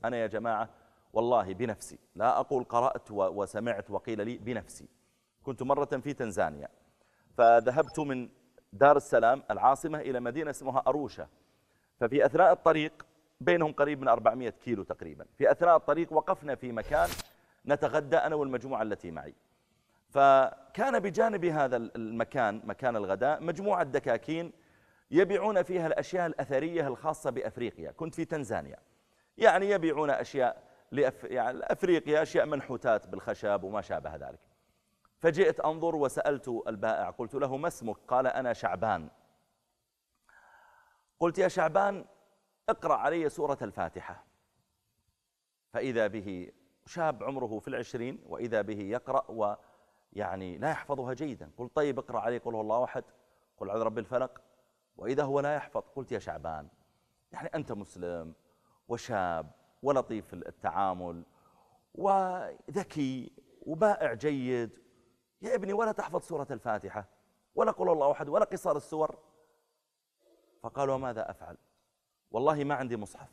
أنا يا جماعة والله بنفسي، لا أقول قرأت وسمعت وقيل لي، بنفسي كنت مرة في تنزانيا، فذهبت من دار السلام العاصمة إلى مدينة اسمها أروشا. ففي أثناء الطريق، بينهم قريب من 400 كيلو تقريبا، في أثناء الطريق وقفنا في مكان نتغدى أنا والمجموعة التي معي. فكان بجانب هذا المكان، مكان الغداء، مجموعة دكاكين يبيعون فيها الأشياء الأثرية الخاصة بأفريقيا. كنت في تنزانيا، يعني يبيعون أشياء يعني لأفريقيا، أشياء منحوتات بالخشب وما شابه ذلك. فجئت أنظر وسألت البائع، قلت له ما اسمك؟ قال أنا شعبان. قلت يا شعبان اقرأ علي سورة الفاتحة. فإذا به شاب عمره في 20، وإذا به يقرأ ويعني لا يحفظها جيدا. قلت طيب اقرأ علي قل هو الله أحد، قل أعوذ برب الفلق. وإذا هو لا يحفظ. قلت يا شعبان يعني أنت مسلم وشاب ولطيف التعامل وذكي وبائع جيد، يا ابني ولا تحفظ سورة الفاتحة ولا قل الله أحد ولا قصار السور؟ فقال وماذا أفعل؟ والله ما عندي مصحف.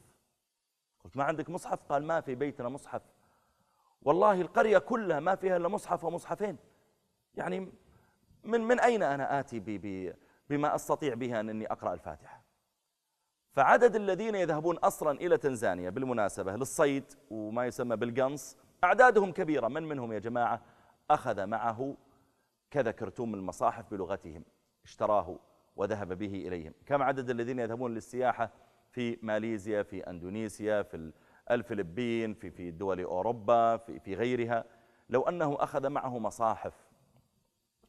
قلت ما عندك مصحف؟ قال ما في بيتنا مصحف، والله القرية كلها ما فيها إلا مصحف ومصحفين، يعني من أين أنا آتي بما أستطيع بها أنني أقرأ الفاتحة؟ فعدد الذين يذهبون أصلا إلى تنزانيا بالمناسبة للصيد وما يسمى بالقنص أعدادهم كبيرة. من منهم يا جماعة أخذ معه كذا كرتون من المصاحف بلغتهم، اشتراه وذهب به إليهم؟ كم عدد الذين يذهبون للسياحة في ماليزيا، في أندونيسيا، في الفلبين، في دول أوروبا، في غيرها، لو أنه أخذ معه مصاحف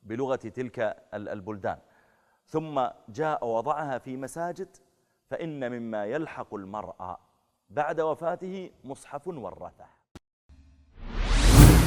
بلغة تلك البلدان ثم جاء وضعها في مساجد، فإن مما يلحق المرأة بعد وفاته مصحف ورثه.